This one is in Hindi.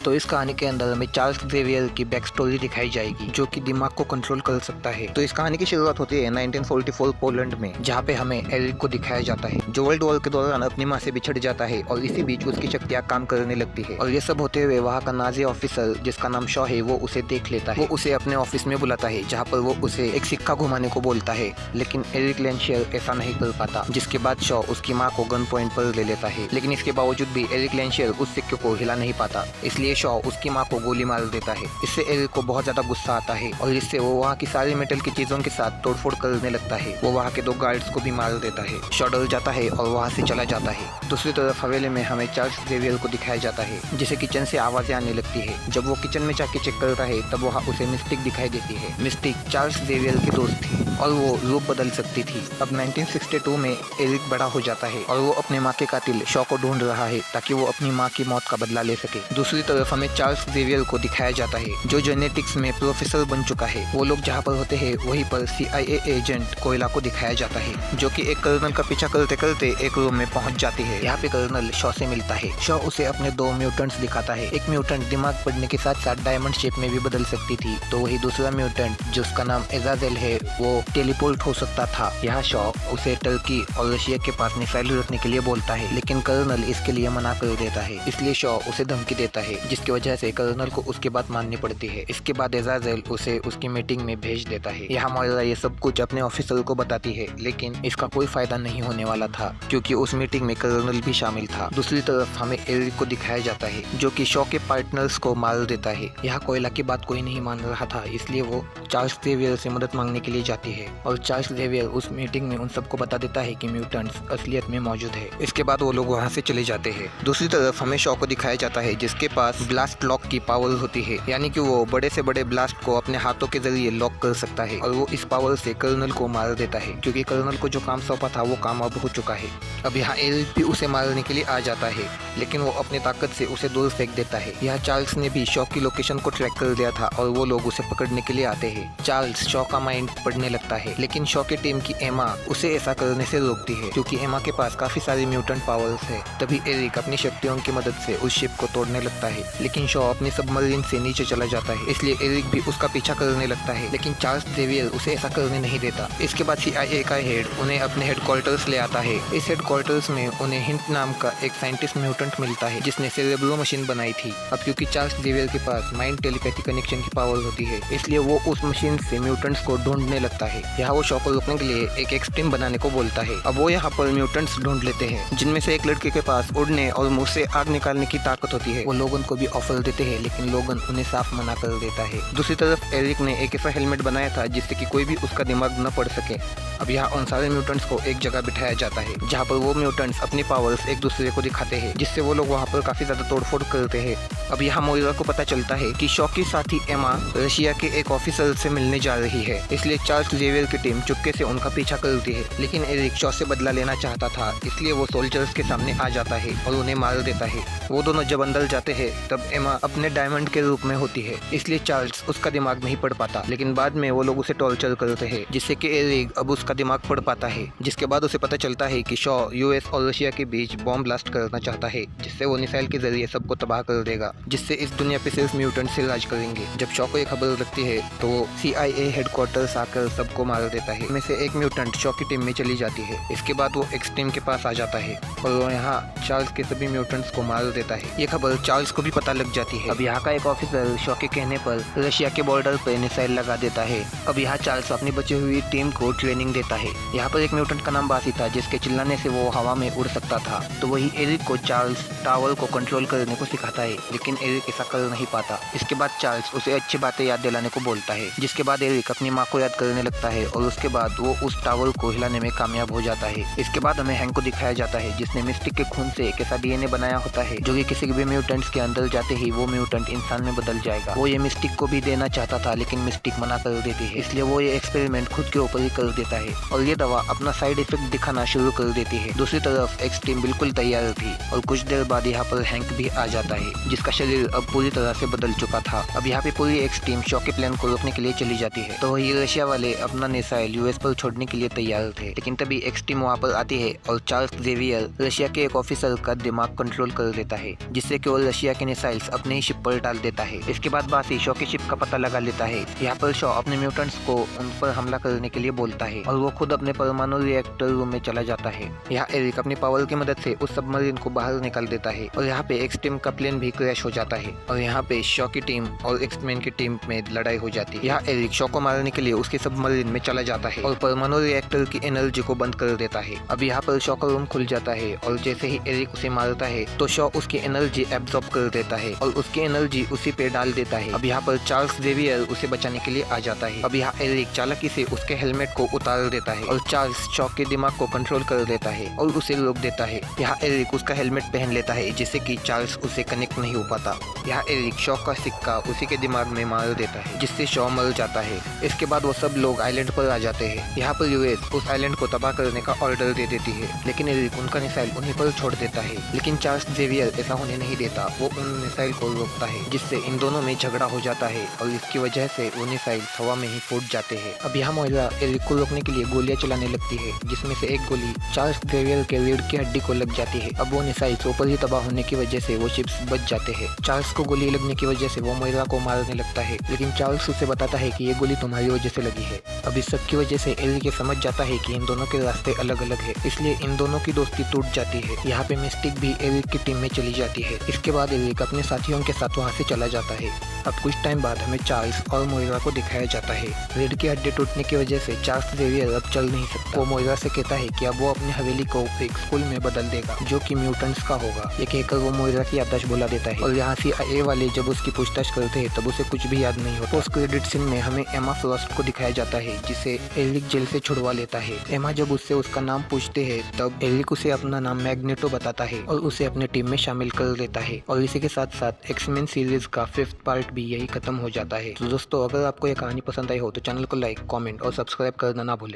तो इस कहानी के अंदर हमें चार्ल्स जेवियर की बैक स्टोरी दिखाई जाएगी जो कि दिमाग को कंट्रोल कर सकता है। तो इस कहानी की शुरुआत होती है 1944 पोलैंड में, जहाँ पे हमें एरिक को दिखाया जाता है जो वर्ल्ड वॉर के दौरान अपनी माँ से बिछड़ जाता है और इसी बीच उसकी शक्तियाँ काम करने लगती है। और ये सब होते हुए वहाँ का नाजी ऑफिसर जिसका नाम शॉ है वो उसे देख लेता है। वो उसे अपने ऑफिस में बुलाता है जहाँ पर वो उसे एक सिक्का घुमाने को बोलता है, लेकिन एरिक लेंशियर ऐसा नहीं कर पाता, जिसके बाद शॉ उसकी माँ को गन पॉइंट पर ले लेता है। लेकिन इसके बावजूद भी एरिक लेंशियर उस सिक्के को हिला नहीं पाता, इसलिए शॉ उसकी माँ को गोली मार देता है। इससे एरिक को बहुत ज्यादा गुस्सा आता है और इससे वो वहाँ की सारी मेटल की चीजों के साथ तोड़फोड़ करने लगता है। वो वहाँ के 2 गार्ड्स को भी मार देता है। शॉ डर जाता है और वहाँ से चला जाता है। दूसरी तरफ हवेली में हमें चार्ल्स जेवियर को दिखाया जाता है जिसे किचन से आवाजें आने लगती है। जब वो किचन में जाके चेक करता है तब वहाँ उसे मिस्टिक दिखाई देती है। मिस्टिक चार्ल्स जेवियर की दोस्त थी और वो रूप बदल सकती थी। अब 1962 में एरिक बड़ा हो जाता है और वो अपने माँ के कातिल शॉ को ढूंढ रहा है ताकि वो अपनी माँ की मौत का बदला ले सके। दूसरी तरफ हमें चार्ल्स जेवियर को दिखाया जाता है जो जेनेटिक्स में प्रोफेसर बन चुका है। वो लोग जहाँ पर होते हैं वहीं पर CIA एजेंट कोयला को दिखाया जाता है जो कि एक कर्नल का पीछा करते करते एक रूम में पहुंच जाती है। यहाँ पे कर्नल शॉ से मिलता है। शॉ उसे अपने 2 म्यूटेंट्स दिखाता है। एक म्यूटेंट दिमाग पड़ने के साथ साथ डायमंड शेप में भी बदल सकती थी, तो वही दूसरा म्यूटेंट जिसका नाम एजाजेल है वो टेलीपोर्ट हो सकता था। यहाँ शॉ उसे टर्की और रशिया के पास मिसाइल रखने के लिए बोलता है, लेकिन कर्नल इसके लिए मना कर देता है। इसलिए शॉ उसे धमकी देता है जिसकी वजह से कर्नल को उसकी बात माननी पड़ती है। इसके बाद एजाजेल उसे उसकी मीटिंग में भेज देता है। यहाँ मोइरा ये सब कुछ अपने ऑफिसर को बताती है, लेकिन इसका कोई फायदा नहीं होने वाला था क्योंकि उस मीटिंग में कर्नल भी शामिल था। दूसरी तरफ हमें एरिक को दिखाया जाता है जो कि शॉ के पार्टनर्स को मार देता है। यहाँ कोयला की बात कोई नहीं मान रहा था, इसलिए वो चार्ल्स जेवियर से मदद मांगने के लिए जाती है और चार्ल्स जेवियर उस मीटिंग में उन सबको बता देता है कि म्यूटेंट्स असलियत में मौजूद है। इसके बाद वो लोग वहाँ से चले जाते हैं। दूसरी तरफ हमें शॉ को दिखाया जाता है जिसके पास ब्लास्ट लॉक की पावर होती है, यानी कि वो बड़े से बड़े ब्लास्ट को अपने हाथों के जरिए लॉक कर सकता है और वो इस पावर से कर्नल को मार देता है क्योंकि कर्नल को जो काम सौंपा था वो काम अब हो चुका है। अब यहाँ एरिक भी उसे मारने के लिए आ जाता है, लेकिन वो अपनी ताकत से उसे दूर फेंक देता है। यहाँ चार्ल्स ने भी शॉ की लोकेशन को ट्रैक कर दिया था और वो लोग उसे पकड़ने के लिए आते हैं। चार्ल्स शॉ का माइंड पढ़ने लगता है, लेकिन शॉ की टीम की एमा उसे ऐसा करने से रोकती है क्योंकि एमा के पास काफी सारी म्यूटेंट पावर्स है। तभी एरिक अपनी शक्तियों की मदद से उस शिप को तोड़ने लगता है, लेकिन शॉ अपनी सबमरीन से नीचे चला जाता है, इसलिए एरिक भी उसका पीछा करने लगता है, लेकिन चार्ल्स जेवियर उसे ऐसा करने नहीं देता। इसके बाद CIA का हेड उन्हें अपने हेडक्वार्टर्स ले आता है। इस हेडक्वार्टर्स में उन्हें हिंट नाम का एक साइंटिस्ट म्यूटेंट मिलता है जिसने सेरेब्रो मशीन बनाई थी। अब क्योंकि चार्ल्स जेवियर के पास माइंड टेलीपैथी कनेक्शन की पावर होती है, इसलिए वो उस मशीन से म्यूटेंट्स को ढूंढने लगता है। यहाँ वो शॉ को रोकने के लिए एक एक्सट्रीम बनाने को बोलता है। अब वो यहाँ पर म्यूटेंट्स ढूंढ लेते हैं जिनमें से एक लड़के के पास उड़ने और मुंह से आग निकालने की ताकत होती है। वो लोगन को भी ऑफर देते हैं, लेकिन लोगन उन्हें साफ मना कर देता है। दूसरी तरफ एरिक ने एक ऐसा हेलमेट बनाया था जिससे कि कोई भी उसका दिमाग न पड़ सके। अब यहाँ उन सारे म्यूटेंट्स को एक जगह बिठाया जाता है जहाँ पर वो म्यूटेंट्स अपनी पावर्स एक दूसरे को दिखाते हैं, जिससे वो लोग वहाँ पर काफी ज्यादा तोड़फोड़ करते हैं। अब यहाँ मोइरा को पता चलता है कि शॉ की साथी एमा रशिया के एक ऑफिसर से मिलने जा रही है, इसलिए चार्ल्स जेवियर की टीम चुपके से उनका पीछा करती है। लेकिन एरिक शॉ से बदला लेना चाहता था, इसलिए वो सोल्जर्स के सामने आ जाता है और उन्हें मार देता है। वो दोनों जब अंदर जाते हैं तब एमा अपने डायमंड के रूप में होती है, इसलिए चार्ल्स उसका दिमाग नहीं पढ़ पाता, लेकिन बाद में वो लोग उसे टॉर्चर करते हैं जिससे कि एरिक अब उसका दिमाग पढ़ पाता है। जिसके बाद उसे पता चलता है कि शॉ US और रशिया के बीच बॉम्ब ब्लास्ट करना चाहता है जिससे वो मिसाइल के जरिए सबको तबाह कर देगा, जिससे इस दुनिया पे सिर्फ म्यूटेंट से राज करेंगे। जब शॉ को ये खबर लगती है तो वो CIA हेडक्वार्टर्स आकर सबको मार देता है। में से एक म्यूटेंट शॉ की टीम में चली जाती है। इसके बाद वो एक्सट्रीम के पास आ जाता है और वो यहाँ चार्ल्स के सभी म्यूटेंट्स को मार देता है। ये खबर चार्ल्स को भी पता लग जाती है। अब यहाँ का एक ऑफिसर शॉ के कहने पर रशिया के बॉर्डर पे मिसाइल लगा देता है। अब यहाँ चार्ल्स अपनी बची हुई टीम को ट्रेनिंग देता है। यहाँ पर एक म्यूटेंट का नाम बासी था जिसके चिल्लाने से वो हवा में उड़ सकता था, तो वही एरिक को चार्ल्स टावर को कंट्रोल करने को सिखाता है, लेकिन एरिक ऐसा कर नहीं पाता। इसके बाद चार्ल्स उसे अच्छी बातें याद दिलाने को बोलता है, जिसके बाद एरिक अपनी माँ को याद करने लगता है और उसके बाद वो उस टावर को हिलाने में कामयाब हो जाता है। इसके बाद हमें हैंक को दिखाया जाता है जिसने मिस्टिक के खून से एक ऐसा DNA बनाया होता है जो कि किसी भी म्यूटेंट्स के अंदर जाते ही वो म्यूटेंट इंसान में बदल जाएगा। वो ये मिस्टिक को भी देना चाहता था, लेकिन मिस्टिक मना कर देती है, इसलिए वो ये एक्सपेरिमेंट खुद के ऊपर ही कर देता है। है और ये दवा अपना साइड इफेक्ट दिखाना शुरू कर देती है। दूसरी तरफ एक्स टीम बिल्कुल तैयार थी और कुछ देर बाद यहाँ पर हैंक भी आ जाता है, जिसका शरीर अब पूरी तरह से बदल चुका था। अब यहाँ पे पूरी एक्स टीम शॉ के प्लान को रोकने के लिए चली जाती है। तो वही रशिया वाले अपना मिसाइल यूएस पर छोड़ने के लिए तैयार थे, लेकिन तभी एक्स टीम वहाँ पर आती है और चार्ल्स जेवियर रशिया के एक ऑफिसर का दिमाग कंट्रोल कर देता है, जिससे कि वो रशिया के मिसाइल्स अपने ही शिप पर डाल देता है। इसके बाद बासी शॉ की शिप का पता लगा लेता है। यहाँ पर शॉ अपने म्यूटेंट्स को उन पर हमला करने के लिए बोलता है और वो खुद अपने परमाणु रिएक्टर रूम में चला जाता है। यहाँ एरिक अपनी पावर की मदद से उस सबमरीन को बाहर निकाल देता है और यहाँ पे एक्स टीम का प्लेन भी क्रैश हो जाता है और यहाँ पे शॉ की टीम और एक्समैन की टीम में लड़ाई हो जाती है। यहाँ एरिक शॉ को मारने के लिए उसके सबमरीन में चला जाता है और परमाणु रिएक्टर की एनर्जी को बंद कर देता है। अब यहाँ पर शॉ का रूम खुल जाता है और जैसे ही एरिक उसे मारता है तो शॉ उसकी एनर्जी एब्जॉर्ब कर देता है और उसकी एनर्जी उसी पे डाल देता है। अब यहाँ पर चार्ल्स जेवियर उसे बचाने के लिए आ जाता है। अब यहाँ एरिक चालाकी से उसके हेलमेट को उतार देता है और चार्ल्स शॉ के दिमाग को कंट्रोल कर देता है और उसे रोक देता है। यहाँ एरिक उसका हेलमेट पहन लेता है, जिससे कि चार्ल्स उसे कनेक्ट नहीं हो पाता। यहाँ एरिक शॉ का सिक्का उसी के दिमाग में मार देता है, जिससे शॉ मर जाता है। इसके बाद वो सब लोग आइलैंड पर आ जाते हैं। यहाँ पर यूएस उस आइलैंड को तबाह करने का ऑर्डर दे देती है, लेकिन एरिक उनका मिसाइल उन्हीं पर छोड़ देता है। लेकिन चार्ल्स जेवियर ऐसा होने नहीं देता, वो उन मिसाइल को रोकता है, जिससे इन दोनों में झगड़ा हो जाता है और इसकी वजह से वो मिसाइल हवा में ही फूट जाते हैं। अब यहाँ मोइरा एरिक को रोकने के लिए गोलियां चलाने लगती है, जिसमें से एक गोली चार्ल्स जेवियर के रीढ़ की हड्डी को लग जाती है। अब वो मिसाइल ऊपर ही तबाह होने की वजह से वो चिप्स बच जाते हैं। चार्ल्स को गोली लगने की वजह से वो मोइरा को मारने लगता है, लेकिन चार्ल्स उसे बताता है कि ये गोली तुम्हारी वजह से लगी है। अब इस सब की वजह से एरिक समझ जाता है कि इन दोनों के रास्ते अलग अलग है, इसलिए इन दोनों की दोस्ती टूट जाती है। यहाँ पे मिस्टिक भी एरिक की टीम में चली जाती है। इसके बाद एरिक अपने साथियों के साथ वहाँ से चला जाता है। अब कुछ टाइम बाद हमें चार्ल्स और मोइरा को दिखाया जाता है। रीढ़ की हड्डी टूटने की वजह से चार्ल्स जेवियर अब चल नहीं सकता। वो मोइरा से कहता है कि अब वो अपनी हवेली को एक स्कूल में बदल देगा, जो कि म्यूटेंट्स का होगा। ये कहकर वो मोइरा की याददाश्त भुला देता है और यहाँ से ए वाले जब उसकी पूछताछ करते हैं तब उसे कुछ भी याद नहीं होता। पोस्ट क्रेडिट सीन में हमें एमा फ्रॉस्ट को दिखाया जाता है, जिसे एरिक जेल से छुड़वा लेता है। एमा जब उससे उसका नाम पूछते हैं तब एरिक उसे अपना नाम मैग्नेटो बताता है और उसे अपने टीम में शामिल कर लेता है। और इसी के साथ साथ एक्समैन सीरीज का 5th पार्ट भी यही खत्म हो जाता है। तो दोस्तों, अगर आपको ये कहानी पसंद आई हो तो चैनल को लाइक, कमेंट और सब्सक्राइब करना ना भूलें।